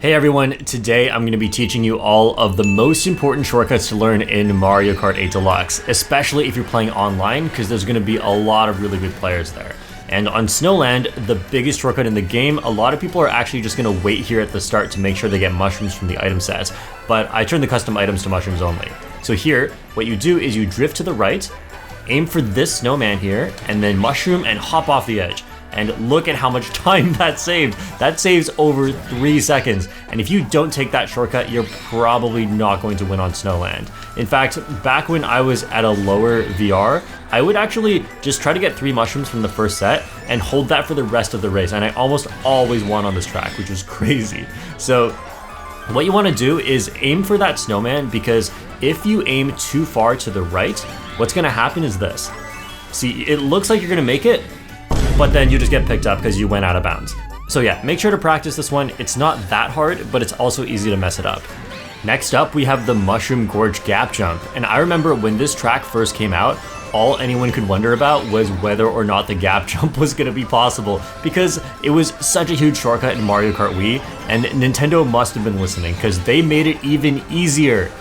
Hey everyone, today I'm going to be teaching you all of the most important shortcuts to learn in Mario Kart 8 Deluxe, especially if you're playing online, because there's going to be a lot of really good players there. And on Snowland, the biggest shortcut in the game, a lot of people are actually just going to wait here at the start to make sure they get mushrooms from the item sets, but I turn the custom items to mushrooms only. So here, what you do is you drift to the right, aim for this snowman here, and then mushroom and hop off the edge. And look at how much time that saved. That saves over 3 seconds. And if you don't take that shortcut, you're probably not going to win on Snowland. In fact, back when I was at a lower VR, I would actually just try to get 3 mushrooms from the first set and hold that for the rest of the race. And I almost always won on this track, which was crazy. So what you want to do is aim for that snowman, because if you aim too far to the right, what's going to happen is this. See, it looks like you're going to make it, but then you just get picked up because you went out of bounds. So yeah, make sure to practice this one. It's not that hard, but it's also easy to mess it up. Next up, we have the Mushroom Gorge gap jump. And I remember when this track first came out, all anyone could wonder about was whether or not the gap jump was going to be possible, because it was such a huge shortcut in Mario Kart Wii, and Nintendo must have been listening because they made it even easier.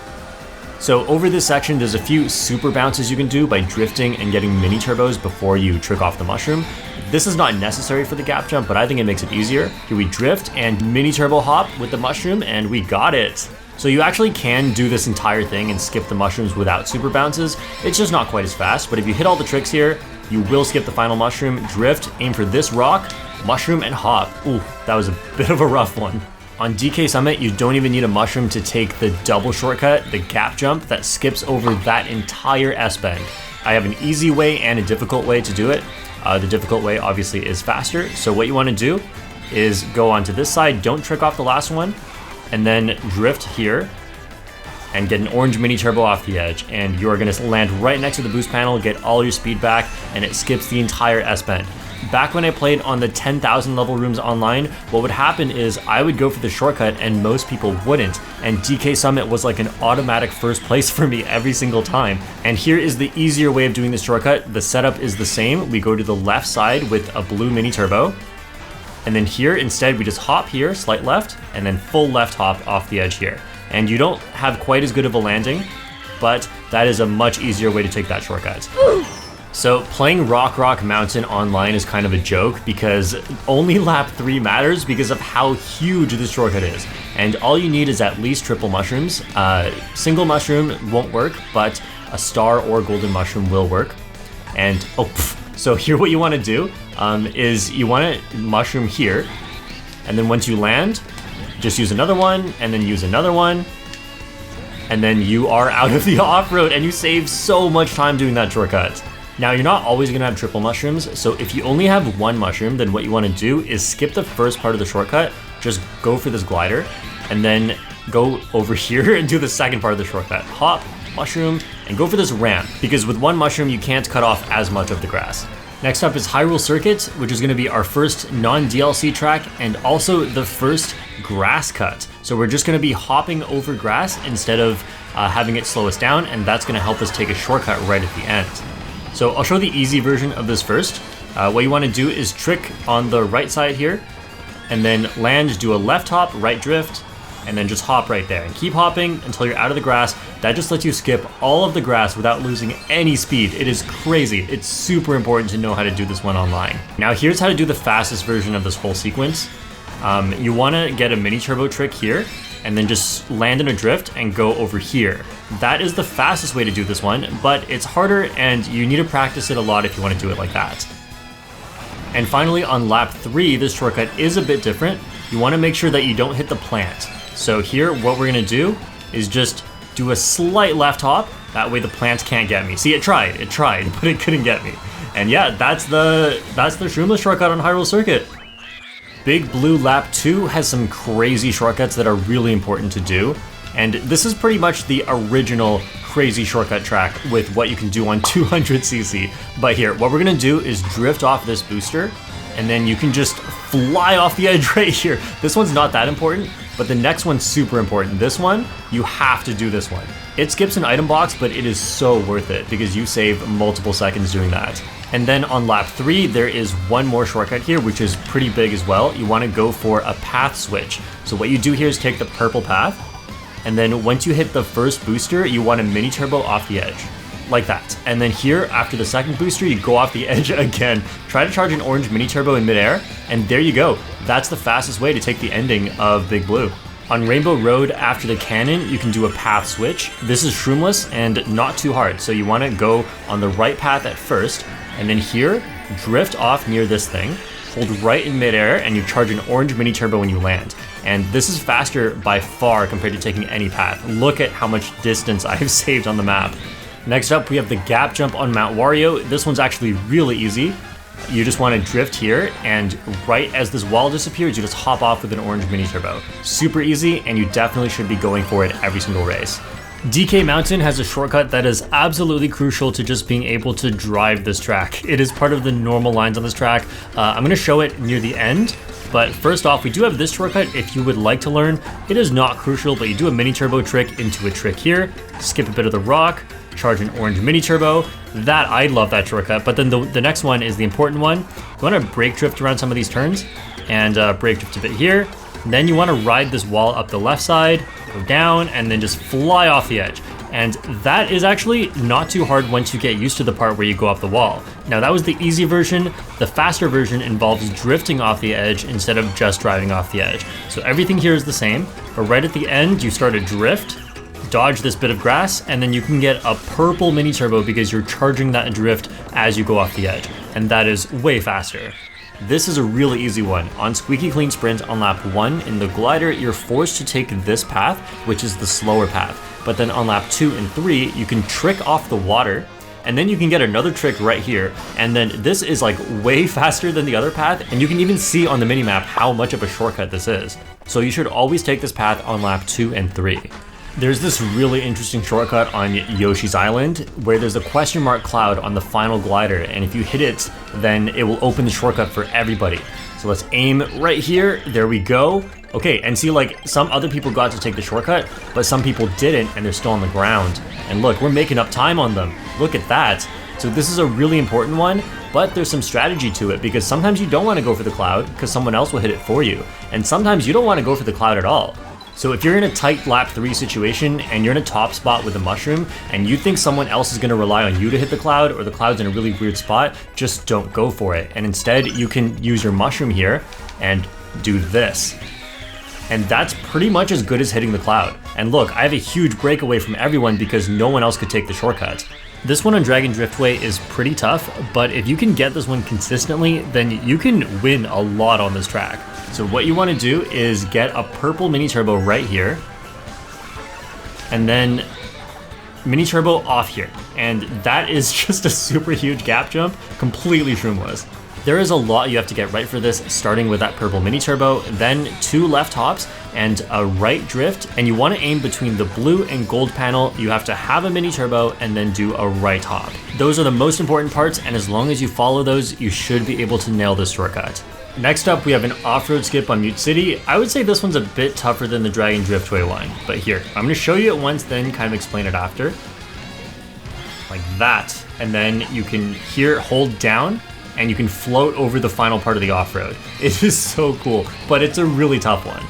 So over this section, there's a few super bounces you can do by drifting and getting mini turbos before you trick off the mushroom. This is not necessary for the gap jump, but I think it makes it easier. Here we drift and mini turbo hop with the mushroom, and we got it. So you actually can do this entire thing and skip the mushrooms without super bounces. It's just not quite as fast, but if you hit all the tricks here, you will skip the final mushroom, drift, aim for this rock, mushroom, and hop. Ooh, that was a bit of a rough one. On DK Summit, you don't even need a mushroom to take the double shortcut, the gap jump, that skips over that entire S-bend. I have an easy way and a difficult way to do it. The difficult way obviously is faster, so what you want to do is go onto this side, don't trick off the last one, and then drift here and get an orange mini turbo off the edge, and you're going to land right next to the boost panel, get all your speed back, and it skips the entire S-bend. Back when I played on the 10,000 level rooms online, what would happen is I would go for the shortcut and most people wouldn't, and DK Summit was like an automatic first place for me every single time. And here is the easier way of doing this shortcut. The setup is the same. We go to the left side with a blue mini turbo, and then here instead we just hop here, slight left, and then full left hop off the edge here. And you don't have quite as good of a landing, but that is a much easier way to take that shortcut. So playing Rock Mountain online is kind of a joke, because only lap 3 matters because of how huge this shortcut is. And all you need is at least triple mushrooms. Single mushroom won't work, but a star or golden mushroom will work. And so here what you want to do is you want to mushroom here, and then once you land, just use another one, and then use another one, and then you are out of the off-road, and you save so much time doing that shortcut. Now, you're not always going to have triple mushrooms, so if you only have 1 mushroom, then what you want to do is skip the first part of the shortcut, just go for this glider, and then go over here and do the second part of the shortcut. Hop, mushroom, and go for this ramp, because with 1 mushroom, you can't cut off as much of the grass. Next up is Hyrule Circuit, which is going to be our first non-DLC track, and also the first grass cut. So we're just going to be hopping over grass instead of having it slow us down, and that's going to help us take a shortcut right at the end. So I'll show the easy version of this first. What you want to do is trick on the right side here, and then land, do a left hop, right drift, and then just hop right there. And keep hopping until you're out of the grass. That just lets you skip all of the grass without losing any speed. It is crazy. It's super important to know how to do this one online. Now here's how to do the fastest version of this whole sequence. You want to get a mini turbo trick here, and then just land in a drift and go over here. That is the fastest way to do this one, but it's harder and you need to practice it a lot if you want to do it like that. And finally, on lap 3, this shortcut is a bit different. You want to make sure that you don't hit the plant. So here, what we're going to do is just do a slight left hop. That way the plant can't get me. See, it tried, but it couldn't get me. And yeah, that's the Shroomless shortcut on Hyrule Circuit. Big Blue Lap 2 has some crazy shortcuts that are really important to do, and this is pretty much the original crazy shortcut track with what you can do on 200cc. But here, what we're going to do is drift off this booster, and then you can just fly off the edge right here. This one's not that important, but the next one's super important. This one, you have to do this one. It skips an item box, but it is so worth it because you save multiple seconds doing that. And then on lap 3, there is one more shortcut here, which is pretty big as well. You want to go for a path switch. So what you do here is take the purple path, and then once you hit the first booster, you want to mini turbo off the edge. Like that. And then here, after the second booster, you go off the edge again. Try to charge an orange mini turbo in midair, and there you go. That's the fastest way to take the ending of Big Blue. On Rainbow Road, after the cannon, you can do a path switch. This is shroomless and not too hard, so you want to go on the right path at first, and then here, drift off near this thing, hold right in midair, and you charge an orange mini turbo when you land. And this is faster by far compared to taking any path. Look at how much distance I have saved on the map. Next up, we have the gap jump on Mount Wario. This one's actually really easy. You just want to drift here, and right as this wall disappears, you just hop off with an orange mini turbo. Super easy, and you definitely should be going for it every single race. DK Mountain has a shortcut that is absolutely crucial to just being able to drive this track. It is part of the normal lines on this track. I'm going to show it near the end, but first off, we do have this shortcut if you would like to learn. It is not crucial, but you do a mini turbo trick into a trick here, skip a bit of the rock, charge an orange mini turbo. I love that shortcut, but then the next one is the important one. You want to brake drift around some of these turns, and brake drift a bit here. Then you want to ride this wall up the left side, go down, and then just fly off the edge. And that is actually not too hard once you get used to the part where you go off the wall. Now that was the easy version. The faster version involves drifting off the edge instead of just driving off the edge. So everything here is the same, but right at the end, you start a drift, dodge this bit of grass, and then you can get a purple mini turbo because you're charging that drift as you go off the edge. And that is way faster. This is a really easy one. On Squeaky Clean Sprint on lap 1 in the glider, you're forced to take this path, which is the slower path. But then on lap 2 and 3, you can trick off the water, and then you can get another trick right here. And then this is like way faster than the other path, and you can even see on the minimap how much of a shortcut this is. So you should always take this path on lap 2 and 3. There's this really interesting shortcut on Yoshi's Island where there's a question mark cloud on the final glider, and if you hit it, then it will open the shortcut for everybody. So let's aim right here. There we go. Okay, and see, like, some other people got to take the shortcut, but some people didn't, and they're still on the ground. And look, we're making up time on them. Look at that. So this is a really important one, but there's some strategy to it because sometimes you don't want to go for the cloud because someone else will hit it for you. And sometimes you don't want to go for the cloud at all. So if you're in a tight lap 3 situation and you're in a top spot with a mushroom and you think someone else is going to rely on you to hit the cloud, or the cloud's in a really weird spot, just don't go for it. And instead you can use your mushroom here and do this. And that's pretty much as good as hitting the cloud. And look, I have a huge breakaway from everyone because no one else could take the shortcut. This one on Dragon Driftway is pretty tough, but if you can get this one consistently, then you can win a lot on this track. So what you want to do is get a purple mini turbo right here, and then mini turbo off here. And that is just a super huge gap jump, completely shroomless. There is a lot you have to get right for this, starting with that purple mini turbo, then 2 left hops and a right drift, and you want to aim between the blue and gold panel. You have to have a mini turbo and then do a right hop. Those are the most important parts, and as long as you follow those, you should be able to nail this shortcut. Next up, we have an off-road skip on Mute City. I would say this one's a bit tougher than the Dragon Driftway one, but here, I'm going to show you it once, then kind of explain it after. Like that. And then you can here hold down, and you can float over the final part of the off-road. It is so cool, but it's a really tough one.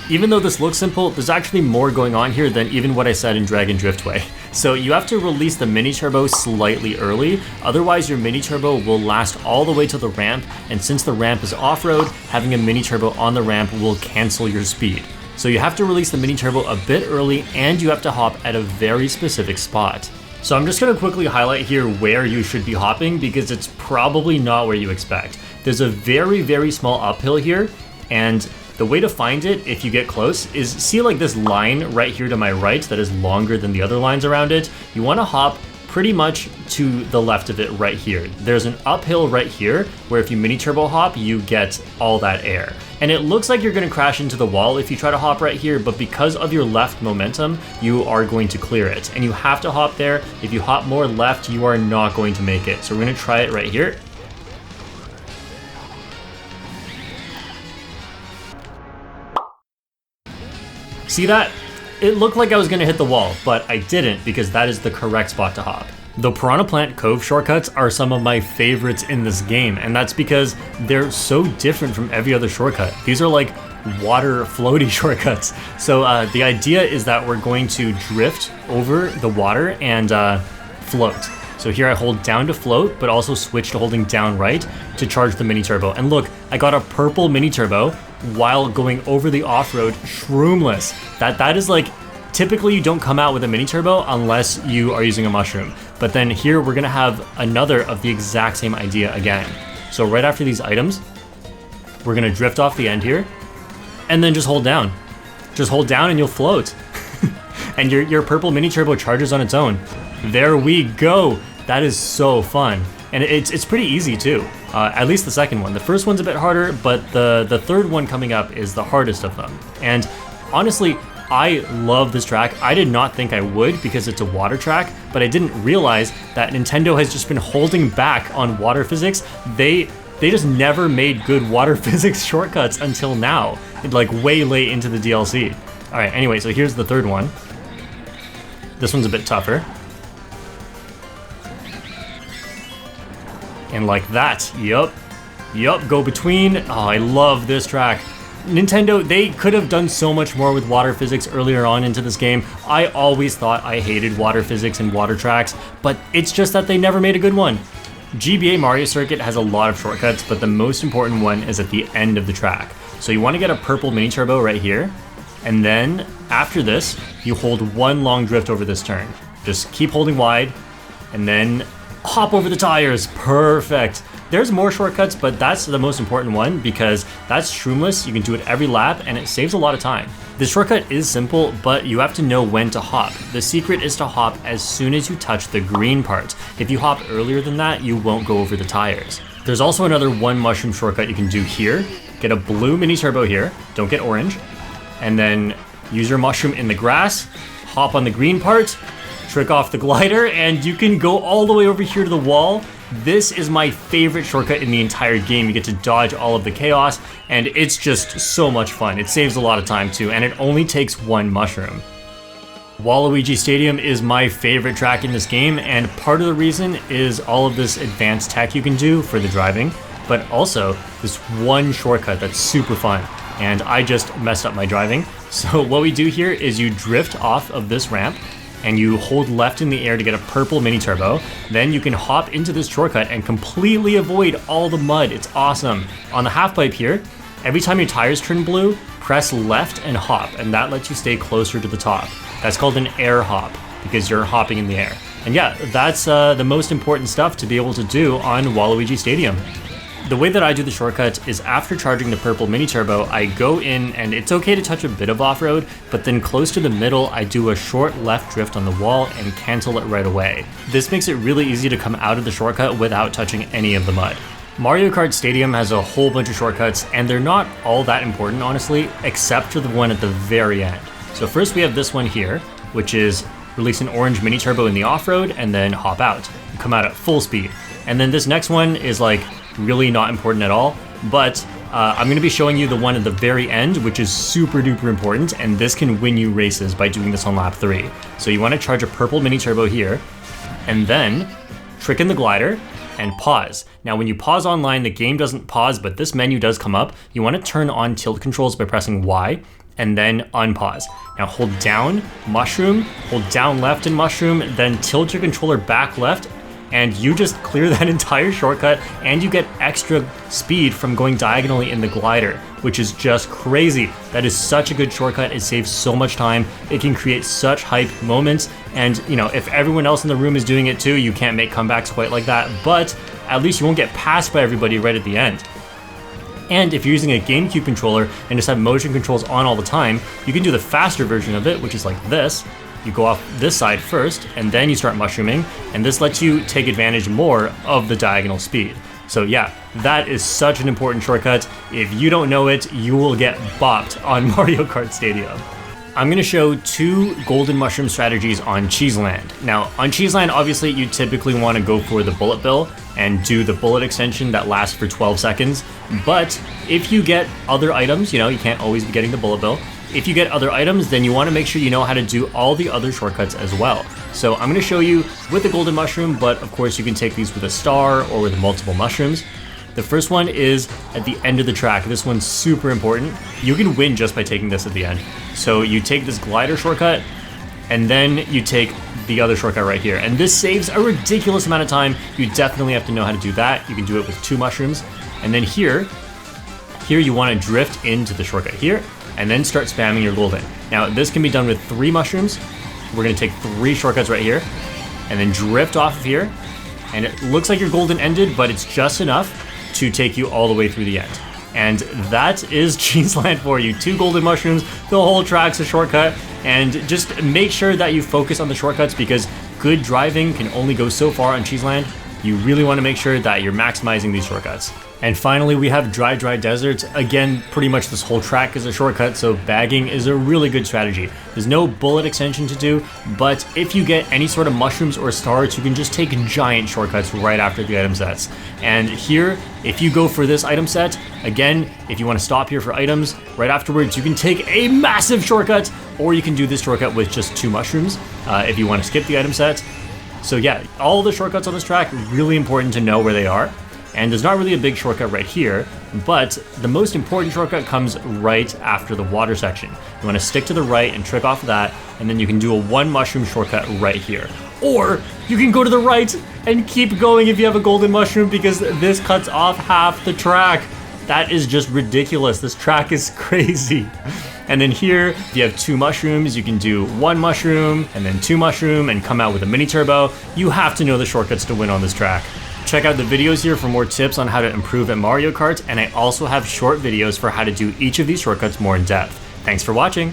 Even though this looks simple, there's actually more going on here than even what I said in Dragon Driftway. So you have to release the mini turbo slightly early, otherwise your mini turbo will last all the way to the ramp, and since the ramp is off-road, having a mini turbo on the ramp will cancel your speed. So you have to release the mini turbo a bit early, and you have to hop at a very specific spot. So I'm just going to quickly highlight here where you should be hopping because it's probably not where you expect. There's a very, very small uphill here, and the way to find it, if you get close, is see like this line right here to my right that is longer than the other lines around it. You want to hop pretty much to the left of it right here. There's an uphill right here where if you mini turbo hop, you get all that air. And it looks like you're going to crash into the wall if you try to hop right here, but because of your left momentum, you are going to clear it. And you have to hop there. If you hop more left, you are not going to make it. So we're going to try it right here. See that? It looked like I was going to hit the wall, but I didn't because that is the correct spot to hop. The Piranha Plant Cove shortcuts are some of my favorites in this game, and that's because they're so different from every other shortcut. These are like water floaty shortcuts. So the idea is that we're going to drift over the water and float. So here I hold down to float, but also switch to holding down right to charge the mini turbo. And look, I got a purple mini turbo while going over the off-road shroomless. That is like, typically you don't come out with a mini turbo unless you are using a mushroom. But then here we're gonna have another of the exact same idea again. So right after these items, we're gonna drift off the end here, and then just hold down. Just hold down and you'll float. And your purple mini turbo charges on its own. There we go. That is so fun. And it's pretty easy too. At least the second one. The first one's a bit harder, but the third one coming up is the hardest of them. And honestly, I love this track. I did not think I would because it's a water track, but I didn't realize that Nintendo has just been holding back on water physics. They just never made good water physics shortcuts until now, like way late into the DLC. All right, anyway, so here's the third one. This one's a bit tougher. And like that, yup, go between. Oh, I love this track. Nintendo, they could have done so much more with water physics earlier on into this game. I always thought I hated water physics and water tracks, but it's just that they never made a good one. GBA Mario Circuit has a lot of shortcuts, but the most important one is at the end of the track. So you want to get a purple mini turbo right here, and then after this, you hold one long drift over this turn. Just keep holding wide, and then hop over the tires. Perfect. There's more shortcuts, but that's the most important one because that's shroomless. You can do it every lap and it saves a lot of time. The shortcut is simple, but you have to know when to hop. The secret is to hop as soon as you touch the green part. If you hop earlier than that, you won't go over the tires. There's also another one mushroom shortcut you can do here. Get a blue mini turbo here, don't get orange, and then use your mushroom in the grass, hop on the green part, trick off the glider, and you can go all the way over here to the wall. This is my favorite shortcut in the entire game. You get to dodge all of the chaos, and it's just so much fun. It saves a lot of time too, and it only takes one mushroom. Waluigi Stadium is my favorite track in this game, and part of the reason is all of this advanced tech you can do for the driving, but also this one shortcut that's super fun, and I just messed up my driving. So what we do here is you drift off of this ramp, and you hold left in the air to get a purple mini turbo. Then you can hop into this shortcut and completely avoid all the mud. It's awesome. On the half pipe here, every time your tires turn blue, press left and hop, and that lets you stay closer to the top. That's called an air hop because you're hopping in the air. And yeah, that's the most important stuff to be able to do on Waluigi Stadium. The way that I do the shortcut is after charging the purple mini turbo, I go in, and it's okay to touch a bit of off-road, but then close to the middle, I do a short left drift on the wall and cancel it right away. This makes it really easy to come out of the shortcut without touching any of the mud. Mario Kart Stadium has a whole bunch of shortcuts, and they're not all that important, honestly, except for the one at the very end. So first we have this one here, which is release an orange mini turbo in the off-road and then hop out. You come out at full speed. And then this next one is like really not important at all, but I'm going to be showing you the one at the very end, which is super duper important, and this can win you races by doing this on lap 3. So you want to charge a purple mini turbo here, and then trick in the glider and pause. Now when you pause online, the game doesn't pause, but this menu does come up. You want to turn on tilt controls by pressing Y, and then unpause. Now hold down mushroom, hold down left and mushroom, then tilt your controller back left, and you just clear that entire shortcut, and you get extra speed from going diagonally in the glider, which is just crazy. That is such a good shortcut. It saves so much time. It can create such hype moments, and you know, if everyone else in the room is doing it too, you can't make comebacks quite like that, but at least you won't get passed by everybody right at the end. And if you're using a GameCube controller and just have motion controls on all the time, you can do the faster version of it, which is like this. You go off this side first, and then you start mushrooming, and this lets you take advantage more of the diagonal speed. So yeah, that is such an important shortcut. If you don't know it, you will get bopped on Mario Kart Stadium. I'm going to show 2 golden mushroom strategies on Cheeseland. Now, on Cheeseland, obviously, you typically want to go for the bullet bill and do the bullet extension that lasts for 12 seconds. But if you get other items, you know, you can't always be getting the bullet bill. if you get other items, then you want to make sure you know how to do all the other shortcuts as well. So I'm going to show you with the golden mushroom, but of course you can take these with a star or with multiple mushrooms. The first one is at the end of the track. This one's super important. You can win just by taking this at the end. So you take this glider shortcut, and then you take the other shortcut right here. And this saves a ridiculous amount of time. You definitely have to know how to do that. You can do it with 2 mushrooms. And then here you want to drift into the shortcut here, and then start spamming your golden. Now this can be done with 3 mushrooms. We're gonna take 3 shortcuts right here, and then drift off of here. And it looks like your golden ended, but it's just enough to take you all the way through the end. And that is Cheeseland for you. 2 golden mushrooms, the whole track's a shortcut, and just make sure that you focus on the shortcuts because good driving can only go so far on Cheeseland. You really want to make sure that you're maximizing these shortcuts. And finally, we have Dry Desert. Again, pretty much this whole track is a shortcut, so bagging is a really good strategy. There's no bullet extension to do, but if you get any sort of mushrooms or stars, you can just take giant shortcuts right after the item sets. And here, if you go for this item set, again, if you want to stop here for items, right afterwards, you can take a massive shortcut, or you can do this shortcut with just 2 mushrooms if you want to skip the item set. So yeah, all the shortcuts on this track, really important to know where they are. And there's not really a big shortcut right here, but the most important shortcut comes right after the water section. You want to stick to the right and trick off of that, and then you can do a 1 mushroom shortcut right here. Or you can go to the right and keep going if you have a golden mushroom, because this cuts off half the track. That is just ridiculous. This track is crazy. And then here, if you have 2 mushrooms, you can do 1 mushroom and then 2 mushroom and come out with a mini turbo. You have to know the shortcuts to win on this track. Check out the videos here for more tips on how to improve at Mario Kart, and I also have short videos for how to do each of these shortcuts more in depth. Thanks for watching.